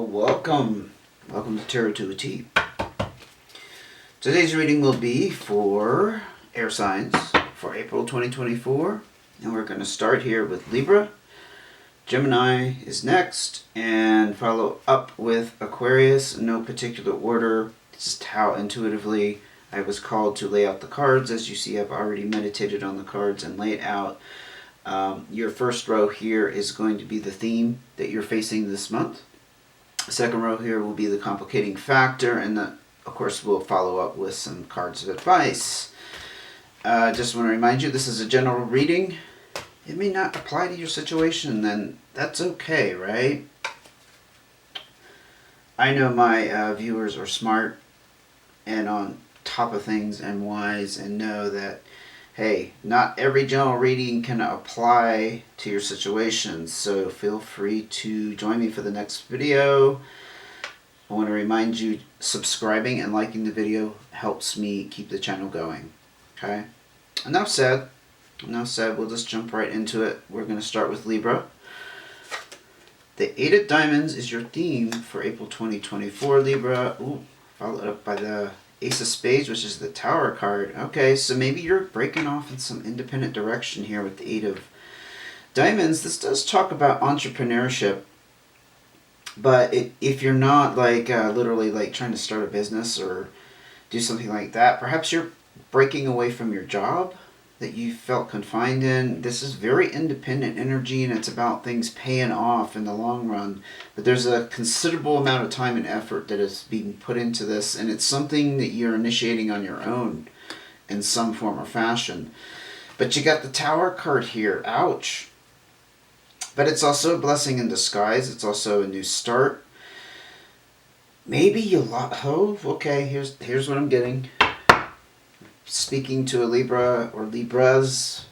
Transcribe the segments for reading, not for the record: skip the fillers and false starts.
welcome. Welcome to Tarot to a T. Today's reading will be for air signs for April 2024. And we're going to start here with Libra. Gemini is next, and follow up with Aquarius. No particular order, just how intuitively I was called to lay out the cards. As you see, I've already meditated on the cards and laid out. Your first row here is going to be the theme that you're facing this month. The second row here will be the complicating factor, and of course we'll follow up with some cards of advice. Just want to remind you, this is a general reading. It may not apply to your situation, then that's okay, right? I know my viewers are smart and on top of things and wise, and know that, hey, not every general reading can apply to your situation, so feel free to join me for the next video. I want to remind you, subscribing and liking the video helps me keep the channel going, okay? Enough said, we'll just jump right into it. We're going to start with Libra. The Eight of Diamonds is your theme for April 2024, Libra. Ooh, followed up by the Ace of Spades, which is the Tower card. Okay, so maybe you're breaking off in some independent direction here with the Eight of Diamonds. This does talk about entrepreneurship, but if you're not like literally like trying to start a business or do something like that, perhaps you're breaking away from your job that you felt confined in. This is very independent energy, and it's about things paying off in the long run. But there's a considerable amount of time and effort that is being put into this, and it's something that you're initiating on your own in some form or fashion. But you got the Tower card here. Ouch. But it's also a blessing in disguise. It's also a new start. Maybe you okay, here's what I'm getting. Speaking to a Libra or Libras,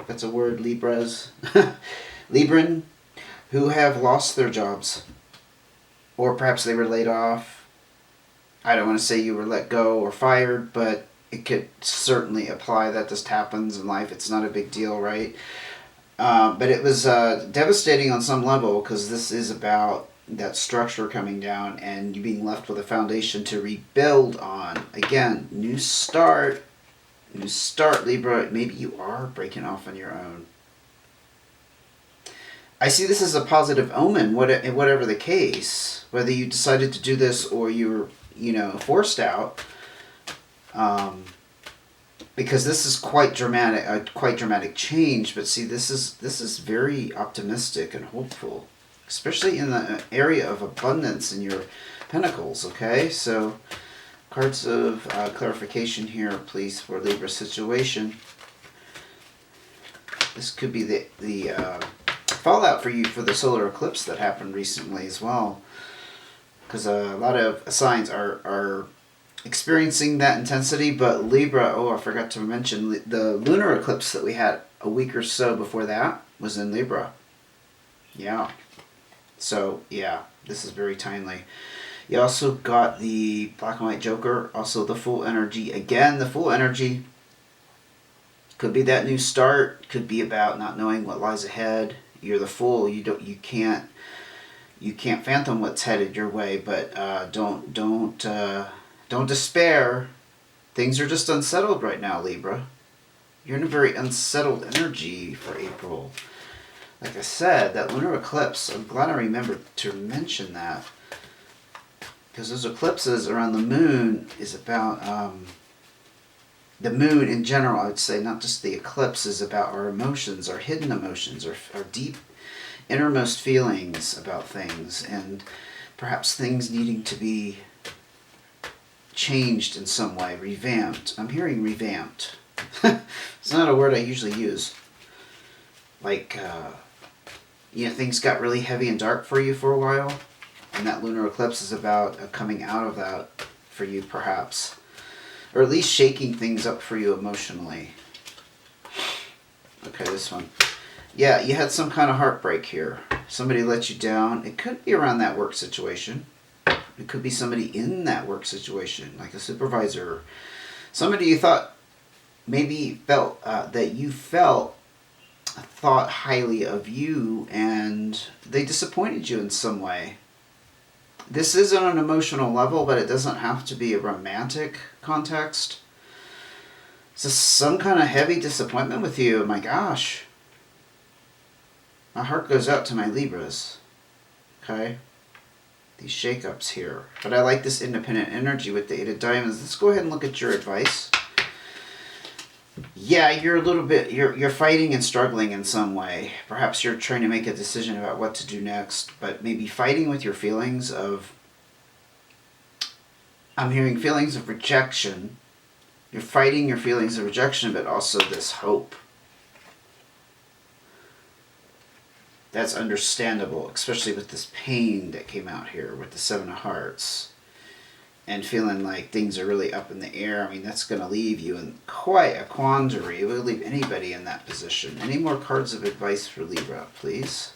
if that's a word, Libras, Libran, who have lost their jobs, or perhaps they were laid off. I don't want to say you were let go or fired, but it could certainly apply. That just happens in life. It's not a big deal, right? But it was devastating on some level, because this is about that structure coming down and you being left with a foundation to rebuild on. Again, new start, Libra. Maybe you are breaking off on your own. I see this as a positive omen, whatever the case, whether you decided to do this or you were, forced out. Because this is quite dramatic change. But see, this is very optimistic and hopeful, especially in the area of abundance in your pentacles. Okay, so cards of clarification here, please, for Libra situation. This could be the fallout for you for the solar eclipse that happened recently as well, because a lot of signs are experiencing that intensity. But Libra, I forgot to mention, the lunar eclipse that we had a week or so before that was in Libra. Yeah. So, yeah, this is very timely. You also got the Black and White Joker, also the Full Energy. Again, the Full Energy could be that new start, could be about not knowing what lies ahead. You're the Fool. You can't fathom what's headed your way, but don't despair. Things are just unsettled right now, Libra. You're in a very unsettled energy for April. Like I said, that lunar eclipse, I'm glad I remembered to mention that, because those eclipses around the moon is about the moon in general. I would say, not just the eclipse, is about our emotions, our hidden emotions, our deep innermost feelings about things, and perhaps things needing to be changed in some way, revamped. I'm hearing revamped. It's not a word I usually use. Like, things got really heavy and dark for you for a while, and that lunar eclipse is about coming out of that for you, perhaps. Or at least shaking things up for you emotionally. Okay, this one. Yeah, you had some kind of heartbreak here. Somebody let you down. It could be around that work situation. It could be somebody in that work situation, like a supervisor. Somebody you thought maybe felt thought highly of you, and they disappointed you in some way. This is on an emotional level, but it doesn't have to be a romantic context. It's just some kind of heavy disappointment with you. My gosh. My heart goes out to my Libras. Okay? These shakeups here. But I like this independent energy with the Eight of Diamonds. Let's go ahead and look at your advice. Yeah, you're a little bit, you're fighting and struggling in some way. Perhaps you're trying to make a decision about what to do next, but maybe fighting with your feelings of, I'm hearing feelings of rejection. You're fighting your feelings of rejection, but also this hope. That's understandable, especially with this pain that came out here with the Seven of Hearts. And feeling like things are really up in the air. I mean, that's going to leave you in quite a quandary. It would leave anybody in that position. Any more cards of advice for Libra, please?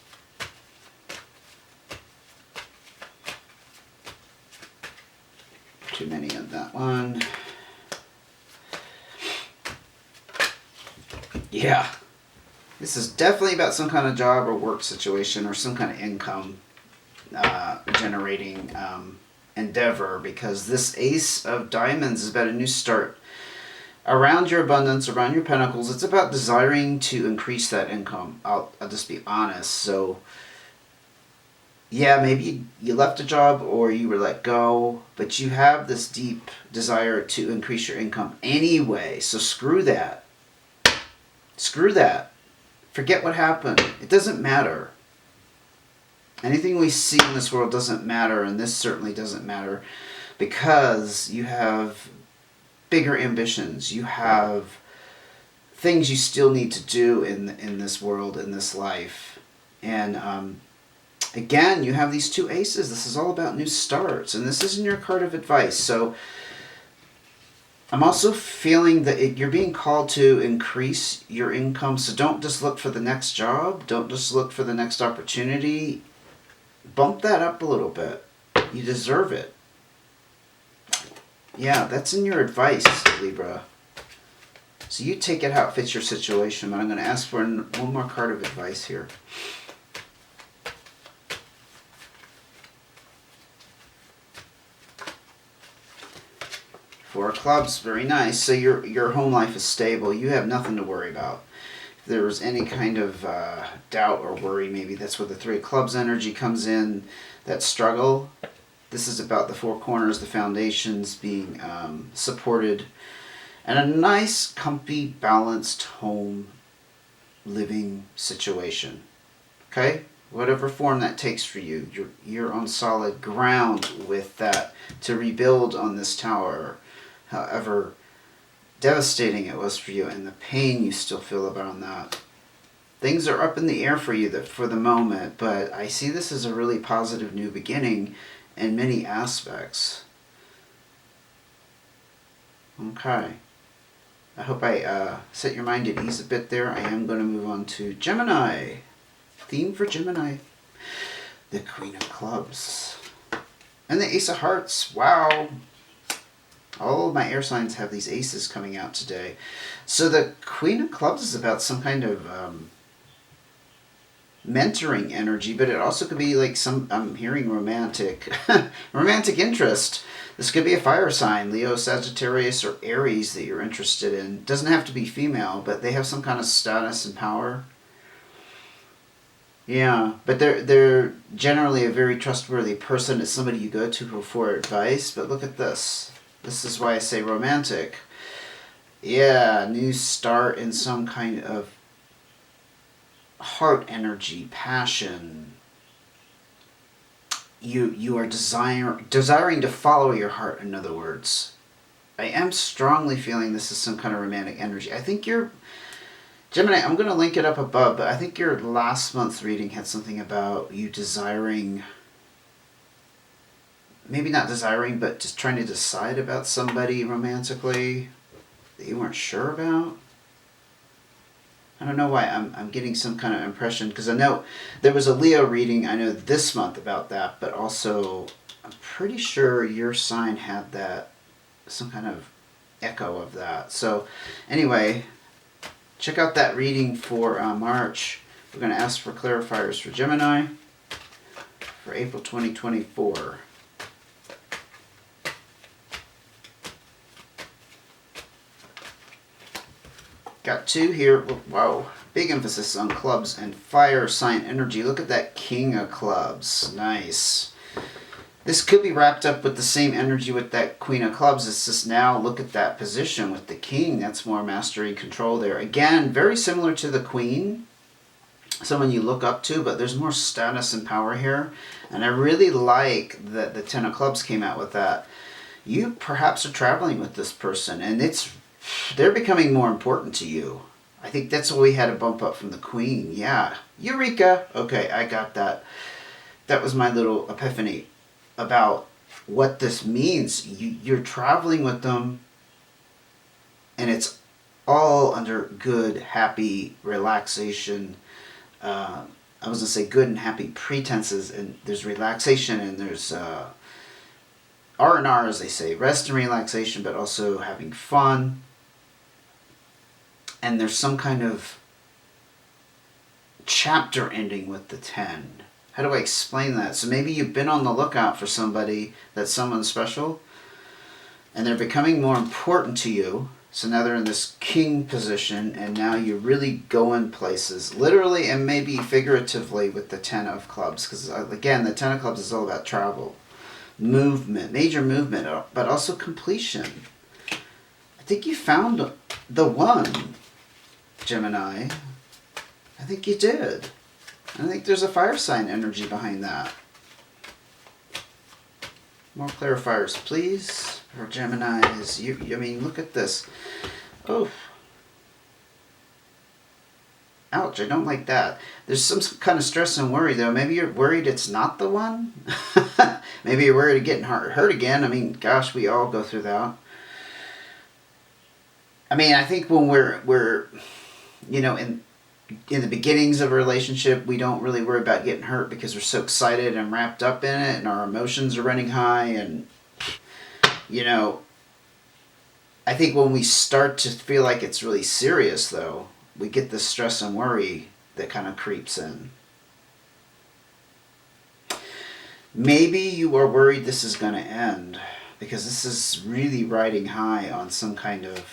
Too many on that one. Yeah. This is definitely about some kind of job or work situation or some kind of income generating endeavor, because this Ace of Diamonds is about a new start around your abundance, around your pentacles. It's about desiring to increase that income. I'll just be honest. So yeah, maybe you left a job or you were let go, but you have this deep desire to increase your income anyway. So screw that. Screw that. Forget what happened. It doesn't matter. Anything we see in this world doesn't matter, and this certainly doesn't matter, because you have bigger ambitions. You have things you still need to do in this world, in this life. And again, you have these two aces. This is all about new starts, and this isn't your card of advice. So I'm also feeling that you're being called to increase your income. So don't just look for the next job. Don't just look for the next opportunity. Bump that up a little bit. You deserve it. Yeah, that's in your advice, Libra. So you take it how it fits your situation. But I'm going to ask for one more card of advice here. Four of Clubs, very nice. So your home life is stable. You have nothing to worry about. If there was any kind of doubt or worry, maybe that's where the Three of Clubs energy comes in. That struggle. This is about the four corners, the foundations being supported, and a nice, comfy, balanced home living situation. Okay? Whatever form that takes for you, you're on solid ground with that to rebuild on this tower. However devastating it was for you, and the pain you still feel about that. Things are up in the air for you for the moment, but I see this as a really positive new beginning in many aspects. Okay. I hope I set your mind at ease a bit there. I am going to move on to Gemini. Theme for Gemini. The Queen of Clubs. And the Ace of Hearts. Wow. All of my air signs have these aces coming out today. So the Queen of Clubs is about some kind of mentoring energy, but it also could be like some, I'm hearing romantic, romantic interest. This could be a fire sign, Leo, Sagittarius, or Aries that you're interested in. Doesn't have to be female, but they have some kind of status and power. Yeah, but they're generally a very trustworthy person. It's somebody you go to for advice. But look at this. This is why I say romantic. Yeah, new start in some kind of heart energy, passion. You are desiring to follow your heart, in other words. I am strongly feeling this is some kind of romantic energy. I think you're... Gemini, I'm going to link it up above, but I think your last month's reading had something about you desiring... Maybe not desiring, but just trying to decide about somebody romantically that you weren't sure about. I don't know why I'm getting some kind of impression, because I know there was a Leo reading, I know this month about that, but also I'm pretty sure your sign had that, some kind of echo of that. So anyway, check out that reading for March. We're going to ask for clarifiers for Gemini for April 2024. Got 2 here. Wow. Big emphasis on clubs and fire sign energy. Look at that King of Clubs. Nice. This could be wrapped up with the same energy with that Queen of Clubs. It's just now look at that position with the King. That's more mastery control there. Again, very similar to the Queen. Someone you look up to, but there's more status and power here. And I really like that the 10 of Clubs came out with that. You perhaps are traveling with this person, and they're becoming more important to you. I think that's why we had a bump up from the Queen. Yeah. Eureka! Okay, I got that. That was my little epiphany about what this means. You're traveling with them, and it's all under good, happy relaxation. I was going to say good and happy pretenses, and there's relaxation, and there's R&R, as they say, rest and relaxation, but also having fun. And there's some kind of chapter ending with the 10. How do I explain that? So maybe you've been on the lookout for somebody that's someone special, and they're becoming more important to you. So now they're in this king position, and now you're really going places, literally and maybe figuratively, with the 10 of Clubs. Because again, the 10 of Clubs is all about travel, movement, major movement, but also completion. I think you found the one, Gemini. I think you did. I think there's a fire sign energy behind that. More clarifiers, please, for Geminis. I mean, look at this. Oh. Ouch, I don't like that. There's some kind of stress and worry, though. Maybe you're worried it's not the one. Maybe you're worried of getting hurt again. I mean, gosh, we all go through that. I mean, I think when we're you know, in the beginnings of a relationship, we don't really worry about getting hurt because we're so excited and wrapped up in it, and our emotions are running high. And, you know, I think when we start to feel like it's really serious, though, we get this stress and worry that kind of creeps in. Maybe you are worried this is going to end because this is really riding high on some kind of,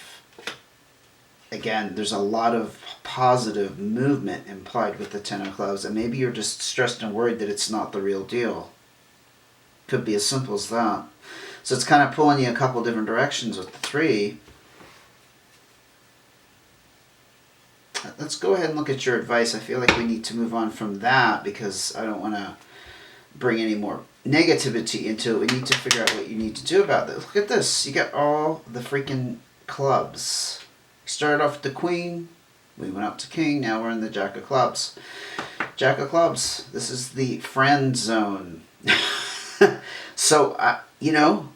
again, there's a lot of positive movement implied with the 10 of Clubs, and maybe you're just stressed and worried that it's not the real deal. Could be as simple as that. So it's kind of pulling you a couple different directions with the 3. Let's go ahead and look at your advice. I feel like we need to move on from that because I don't want to bring any more negativity into it. We need to figure out what you need to do about this. Look at this. You got all the freaking clubs. Started off with the Queen, we went up to King, now we're in the Jack of Clubs. Jack of Clubs, this is the friend zone. So, you know,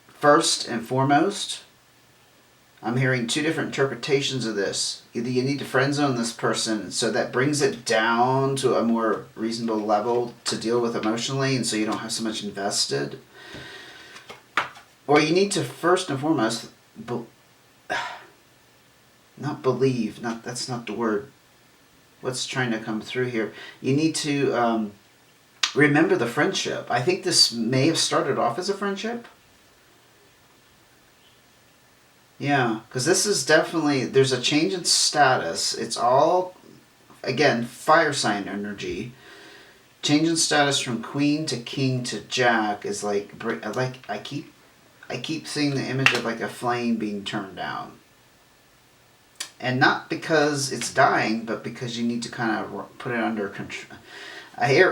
first and foremost, I'm hearing 2 different interpretations of this. Either you need to friend zone this person, so that brings it down to a more reasonable level to deal with emotionally, and so you don't have so much invested. Or you need to first and foremost that's not the word. What's trying to come through here? You need to remember the friendship. I think this may have started off as a friendship. Yeah, because this is definitely, there's a change in status. It's all, again, fire sign energy. Change in status from Queen to King to Jack is like I keep seeing the image of like a flame being turned down. And not because it's dying, but because you need to kind of put it under control. I hear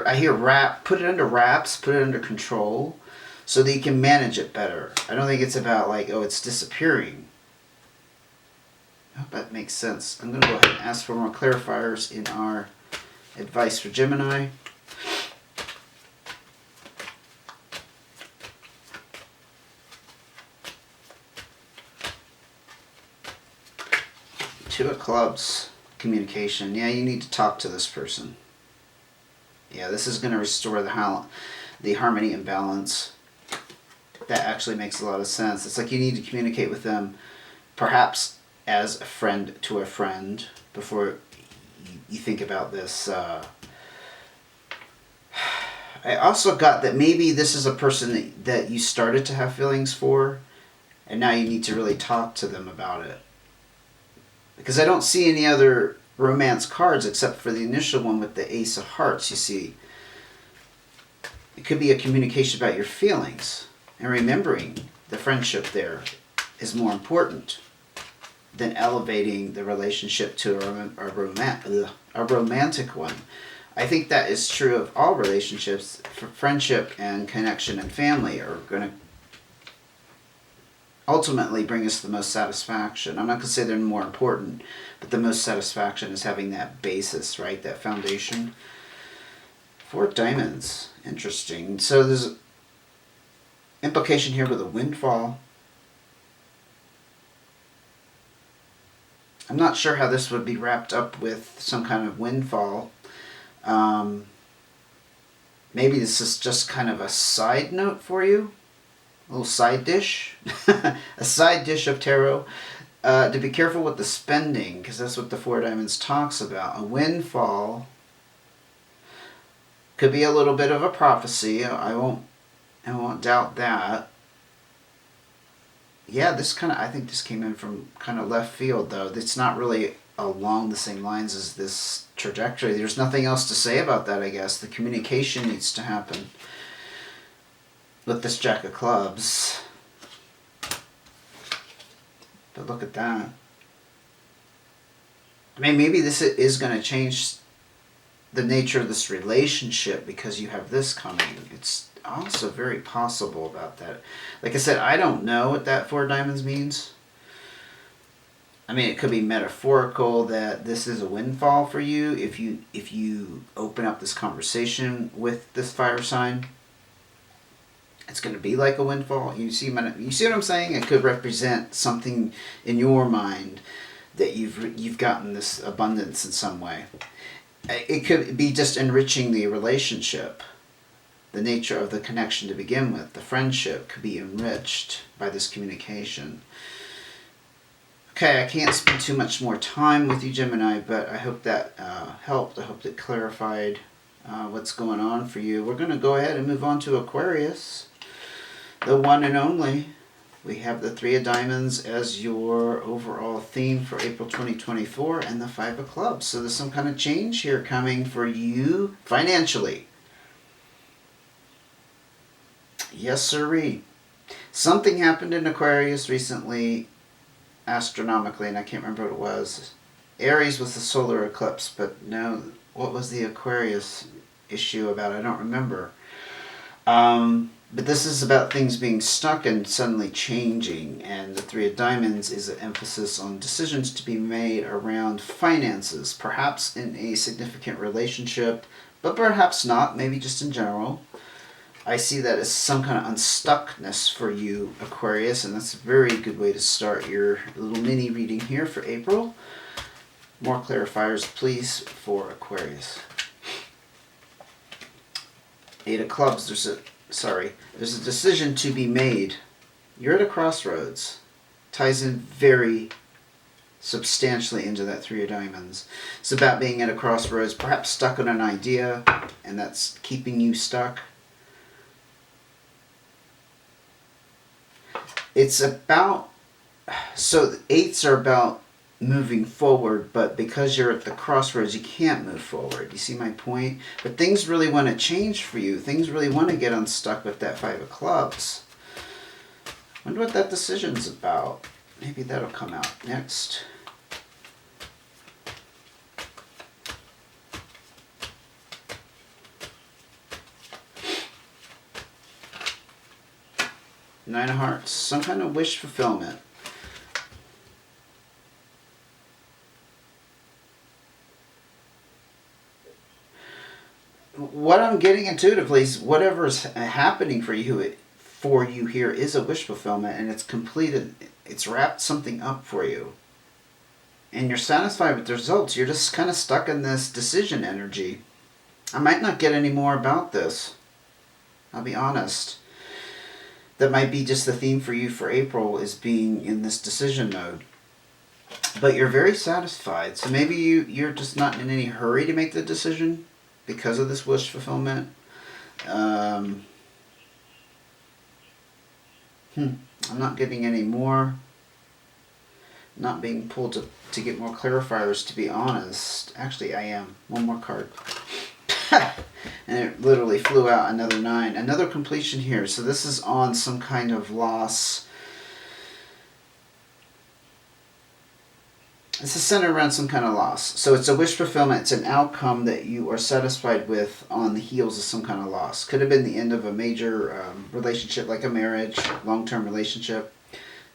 put it under wraps, put it under control, so that you can manage it better. I don't think it's about like, oh, it's disappearing. I hope that makes sense. I'm going to go ahead and ask for more clarifiers in our advice for Gemini. Two of Clubs, communication. Yeah, you need to talk to this person. Yeah, this is going to restore the harmony and balance. That actually makes a lot of sense. It's like you need to communicate with them, perhaps as a friend to a friend, before you think about this. I also got that maybe this is a person that you started to have feelings for, and now you need to really talk to them about it. Because I don't see any other romance cards except for the initial one with the Ace of Hearts, you see. It could be a communication about your feelings. And remembering the friendship there is more important than elevating the relationship to a romantic one. I think that is true of all relationships. For friendship and connection and family are going to ultimately bring us the most satisfaction. I'm not going to say they're more important, but the most satisfaction is having that basis, right? That foundation. 4 diamonds. Interesting. So there's implication here with a windfall. I'm not sure how this would be wrapped up with some kind of windfall. Maybe this is just kind of a side note for you. A little side dish. A side dish of tarot. To be careful with the spending, because that's what the 4 diamonds talks about. A windfall could be a little bit of a prophecy. I won't doubt that. Yeah, I think this came in from kind of left field, though. It's not really along the same lines as this trajectory. There's nothing else to say about that, I guess. The communication needs to happen with this Jack of Clubs. But look at that. I mean, maybe this is going to change the nature of this relationship because you have this coming. It's also very possible about that. Like I said, I don't know what that 4 diamonds means. I mean, it could be metaphorical that this is a windfall for you if you open up this conversation with this fire sign. It's going to be like a windfall. You see what I'm saying? It could represent something in your mind that you've gotten this abundance in some way. It could be just enriching the relationship. The nature of the connection to begin with, the friendship, could be enriched by this communication. Okay, I can't spend too much more time with you, Gemini, but I hope that helped. I hope that clarified what's going on for you. We're going to go ahead and move on to Aquarius, the one and only. We have the 3 of Diamonds as your overall theme for April 2024 and the 5 of Clubs. So there's some kind of change here coming for you financially. Yes, sirree. Something happened in Aquarius recently, astronomically, and I can't remember what it was. Aries was the solar eclipse, but no, what was the Aquarius issue about? I don't remember. But this is about things being stuck and suddenly changing, and the 3 of Diamonds is an emphasis on decisions to be made around finances, perhaps in a significant relationship, but perhaps not, maybe just in general. I see that as some kind of unstuckness for you, Aquarius, and that's a very good way to start your little mini reading here for April. More clarifiers, please, for Aquarius. 8 of Clubs, there's a decision to be made. You're at a crossroads. Ties in very substantially into that 3 of Diamonds. It's about being at a crossroads, perhaps stuck on an idea, and that's keeping you stuck. It's about, so the 8s are about moving forward, but because you're at the crossroads, you can't move forward. You see my point? But things really want to change for you. Things really want to get unstuck with that 5 of Clubs. Wonder what that decision's about. Maybe that'll come out next. Nine of Hearts. Some kind of wish fulfillment. What I'm getting intuitively is whatever's happening for you here is a wish fulfillment, and it's completed. It's wrapped something up for you. And you're satisfied with the results. You're just kind of stuck in this decision energy. I might not get any more about this. I'll be honest. That might be just the theme for you for April, is being in this decision mode. But you're very satisfied. So maybe you're just not in any hurry to make the decision because of this wish fulfillment. I'm not getting any more. not being pulled to get more clarifiers, to be honest. Actually, I am. One more card. And it literally flew out another 9. Another completion here. So this is on some kind of loss. This is centered around some kind of loss. So it's a wish fulfillment. It's an outcome that you are satisfied with on the heels of some kind of loss. Could have been the end of a major relationship, like a marriage, long-term relationship.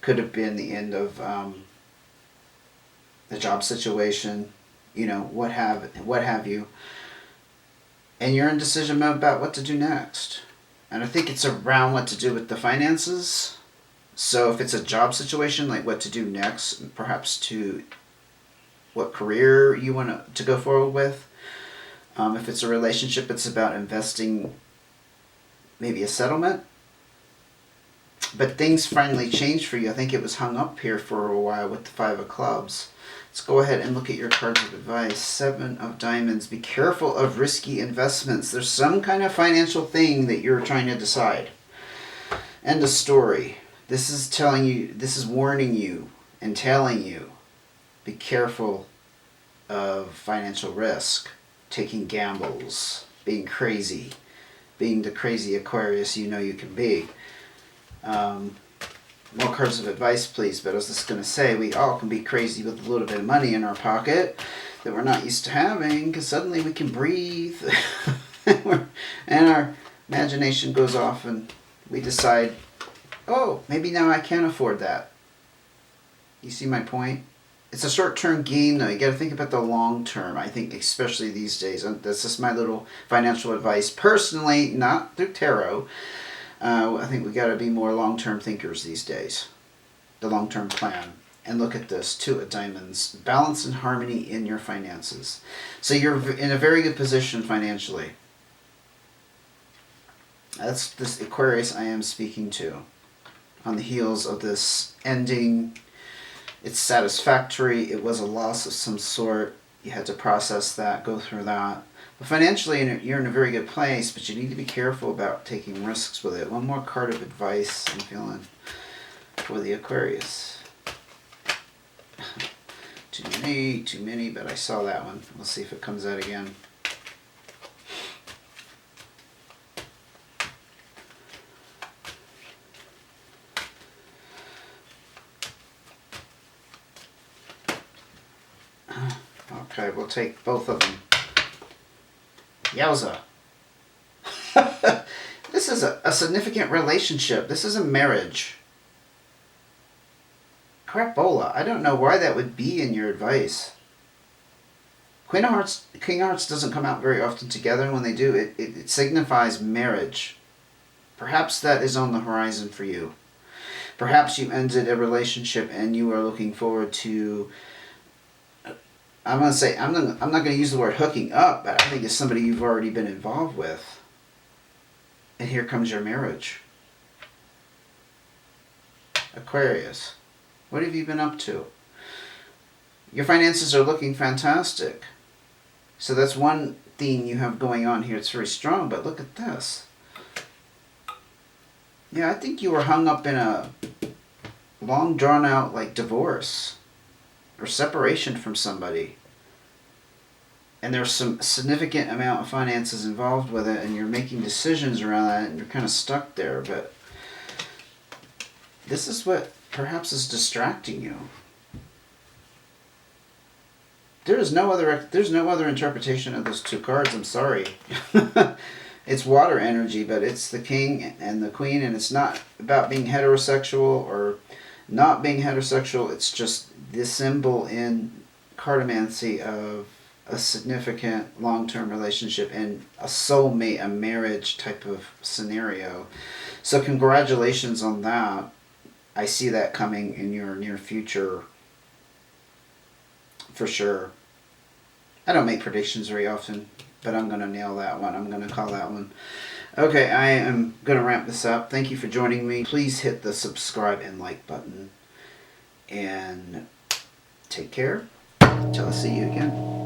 Could have been the end of a job situation, you know, what have you. And you're in decision mode about what to do next. And I think it's around what to do with the finances. So if it's a job situation, like what to do next, perhaps to what career you want to go forward with. If it's a relationship, it's about investing, maybe a settlement. But things finally changed for you. I think it was hung up here for a while with the 5 of clubs. Let's go ahead and look at your cards of advice. 7 of diamonds. Be careful of risky investments. There's some kind of financial thing that you're trying to decide. End of story. This is telling you, this is warning you and telling you, be careful of financial risk, taking gambles, being crazy, being the crazy Aquarius you know you can be. More cards of advice, please. But I was just going to say, we all can be crazy with a little bit of money in our pocket that we're not used to having, because suddenly we can breathe and our imagination goes off and we decide, oh, maybe now I can afford that. You see my point? It's a short-term gain, though. You got to think about the long term. I think, especially these days. That's just my little financial advice. Personally, not through tarot. I think we got to be more long-term thinkers these days. The long-term plan. And look at this, 2 of diamonds. Balance and harmony in your finances. So you're in a very good position financially. That's this Aquarius I am speaking to. On the heels of this ending. It's satisfactory. It was a loss of some sort. You had to process that, go through that. But financially, you're in a very good place, but you need to be careful about taking risks with it. One more card of advice I'm feeling for the Aquarius. Too many, but I saw that one. We'll see if it comes out again. Okay, we'll take both of them. Yowza. This is a significant relationship. This is a marriage. Crapola. I don't know why that would be in your advice. Queen of Hearts, King of Hearts doesn't come out very often together, and when they do, it signifies marriage. Perhaps that is on the horizon for you. Perhaps you ended a relationship and you are looking forward to, I'm going to say, I'm not going to use the word hooking up, but I think it's somebody you've already been involved with. And here comes your marriage. Aquarius, what have you been up to? Your finances are looking fantastic. So that's one theme you have going on here. It's very strong, but look at this. Yeah, I think you were hung up in a long drawn out like divorce or separation from somebody. And there's some significant amount of finances involved with it, and you're making decisions around that, and you're kind of stuck there. But this is what perhaps is distracting you. There's no other interpretation of those 2 cards. I'm sorry. It's water energy, but it's the king and the queen, and it's not about being heterosexual or not being heterosexual. It's just the symbol in cartomancy of a significant long-term relationship and a soulmate, a marriage type of scenario. So congratulations on that. I see that coming in your near future for sure. I don't make predictions very often, but I'm going to nail that one. I'm going to call that one. Okay, I am going to wrap this up. Thank you for joining me. Please hit the subscribe and like button. And take care. Until I see you again.